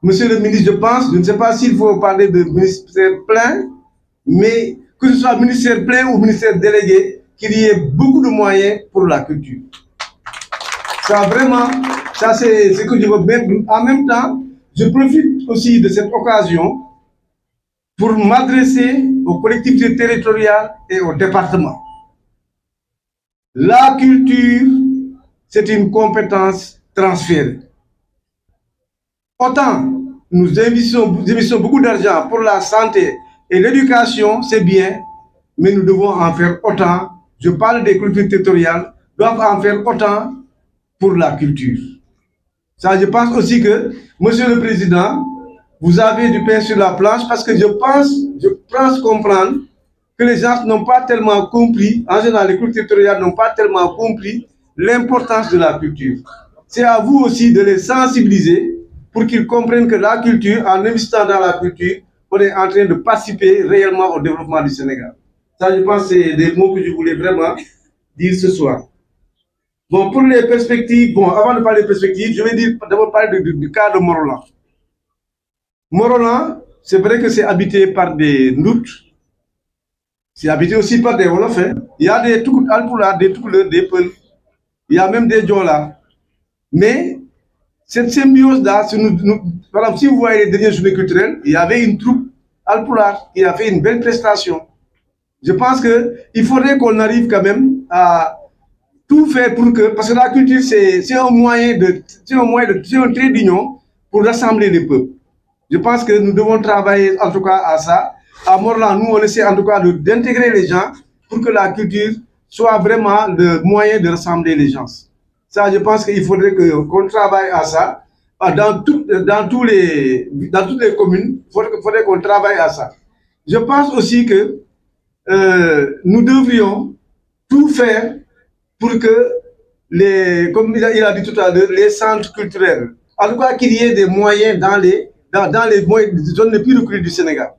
Monsieur le ministre, je pense, je ne sais pas s'il faut parler de ministère plein, mais que ce soit ministère plein ou ministère délégué, qu'il y ait beaucoup de moyens pour la culture. Ça vraiment, ça c'est ce que je veux mettre. En même temps, je profite aussi de cette occasion pour m'adresser aux collectivités territoriales et aux départements. La culture, c'est une compétence transférée. Autant nous investissons beaucoup d'argent pour la santé et l'éducation, c'est bien, mais nous devons en faire autant. Je parle des collectivités territoriales, doivent en faire autant pour la culture. Ça, je pense aussi que, Monsieur le Président, vous avez du pain sur la planche parce que je pense comprendre que les gens n'ont pas tellement compris, en général les collectivités territoriales n'ont pas tellement compris l'importance de la culture. C'est à vous aussi de les sensibiliser pour qu'ils comprennent que la culture, en investissant dans la culture, on est en train de participer réellement au développement du Sénégal. Ça, je pense que c'est des mots que je voulais vraiment dire ce soir. Bon, pour les perspectives, bon, avant de parler des perspectives, je vais d'abord parler du cas de Morolan. Morolan, c'est vrai que c'est habité par des Ndouts, c'est habité aussi par des Wolofs. Il y a des Alpulaar, des Toucouleurs, des Peuls, il y a même des Diola. Mais cette symbiose-là, par exemple, si vous voyez les dernières journées culturelles, il y avait une troupe Alpulaar qui a fait une belle prestation. Je pense qu'il faudrait qu'on arrive quand même à tout faire pour que, parce que la culture, c'est un moyen c'est un trait d'union pour rassembler les peuples. Je pense que nous devons travailler en tout cas à ça. À Morolan, nous, on essaie en tout cas d'intégrer les gens pour que la culture soit vraiment le moyen de rassembler les gens. Ça, je pense qu'il faudrait qu'on travaille à ça. Dans toutes les communes, il faudrait qu'on travaille à ça. Je pense aussi que nous devrions tout faire pour que, comme il a dit tout à l'heure, les centres culturels, en tout cas qu'il y ait des moyens dans les zones les plus reculées du Sénégal.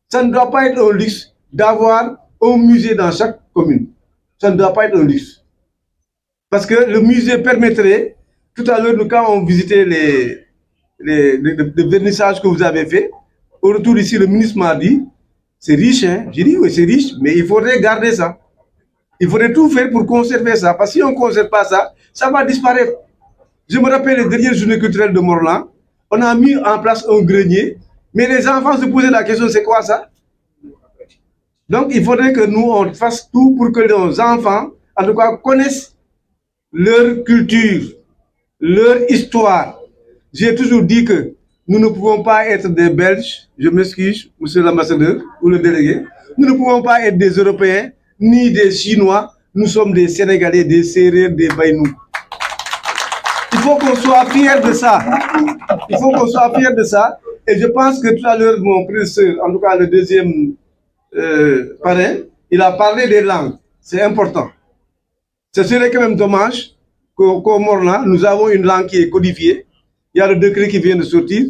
Ça ne doit pas être un luxe d'avoir un musée dans chaque commune. Ça ne doit pas être un luxe. Parce que le musée permettrait, tout à l'heure, quand on visitait les vernissages que vous avez fait, au retour ici, le ministre m'a dit, c'est riche, hein? J'ai dit, oui, c'est riche, mais il faudrait garder ça. Il faudrait tout faire pour conserver ça. Parce que si on ne conserve pas ça, ça va disparaître. Je me rappelle les dernières journées culturelles de Morolan, on a mis en place un grenier, mais les enfants se posaient la question, c'est quoi ça? Donc, il faudrait que nous, on fasse tout pour que nos enfants, en tout cas, connaissent leur culture, leur histoire. J'ai toujours dit que nous ne pouvons pas être des Belges, je m'excuse, monsieur l'ambassadeur ou le délégué, nous ne pouvons pas être des Européens, ni des Chinois, nous sommes des Sénégalais, des Sérères, des Baïnous. Il faut qu'on soit fiers de ça. Il faut qu'on soit fiers de ça. Et je pense que tout à l'heure, mon professeur, en tout cas le deuxième parrain, il a parlé des langues. C'est important. Ce serait quand même dommage qu'au Morolan, nous avons une langue qui est codifiée. Il y a le décret qui vient de sortir.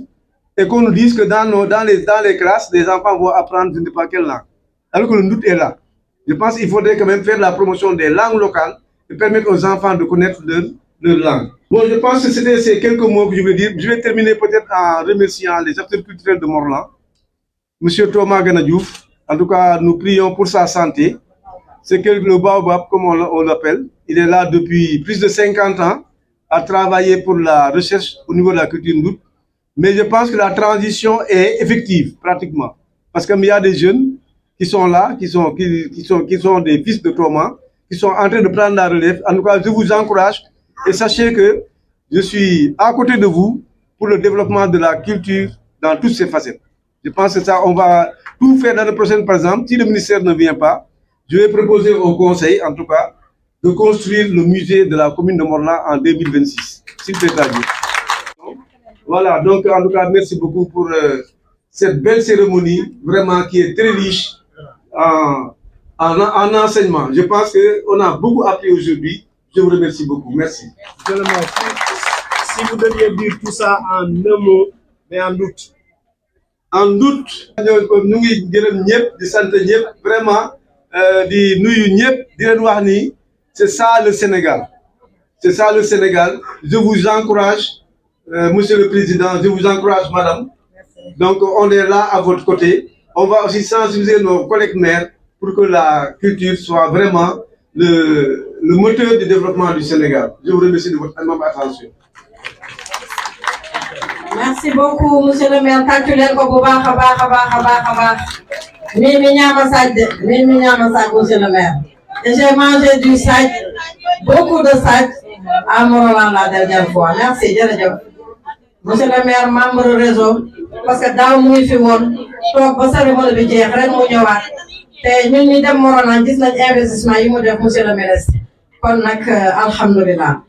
Et qu'on nous dise que dans les classes, les enfants vont apprendre je ne sais pas quelle langue. Alors que le doute est là. Je pense qu'il faudrait quand même faire la promotion des langues locales et permettre aux enfants de connaître leur langue. Bon, je pense que c'était ces quelques mots que je voulais dire. Je vais terminer peut-être en remerciant les acteurs culturels de Morolan. Monsieur Thomas Ganadiouf, en tout cas, nous prions pour sa santé. C'est le Baobab, comme on l'appelle. Il est là depuis plus de 50 ans à travailler pour la recherche au niveau de la culture ndoute. Mais je pense que la transition est effective, pratiquement. Parce qu'il y a des jeunes qui sont là, qui sont des fils de Thomas, qui sont en train de prendre la relève. En tout cas, je vous encourage et sachez que je suis à côté de vous pour le développement de la culture dans toutes ses facettes. Je pense que ça, on va tout faire l'année prochaine, par exemple. Si le ministère ne vient pas, je vais proposer au conseil, en tout cas, de construire le musée de la commune de Morolan en 2026. S'il vous plaît, voilà, donc en tout cas, merci beaucoup pour cette belle cérémonie, vraiment qui est très riche en enseignement. Je pense qu'on a beaucoup appris aujourd'hui. Je vous remercie beaucoup. Merci. Si vous deviez dire tout ça en un mot, mais en doute. En doute, nous sommes vraiment c'est ça le Sénégal. C'est ça le Sénégal. Je vous encourage Monsieur le Président, je vous encourage, Madame. Donc, on est là à votre côté. On va aussi sensibiliser nos collègues maires pour que la culture soit vraiment le moteur du développement du Sénégal. Je vous remercie de votre énorme attention. Merci beaucoup, monsieur le maire. Monsieur le maire. Et j'ai mangé du sac, beaucoup de sac à Morolan la dernière fois. Merci, monsieur le maire, membre du réseau, parce que dans le fi woon toog ba cérémonie bi jeex rek mu ñëwaat te ñun ñi dem Morolan gis nañ investissement yi mu def monsieur le ministre kon nag alhamdulilah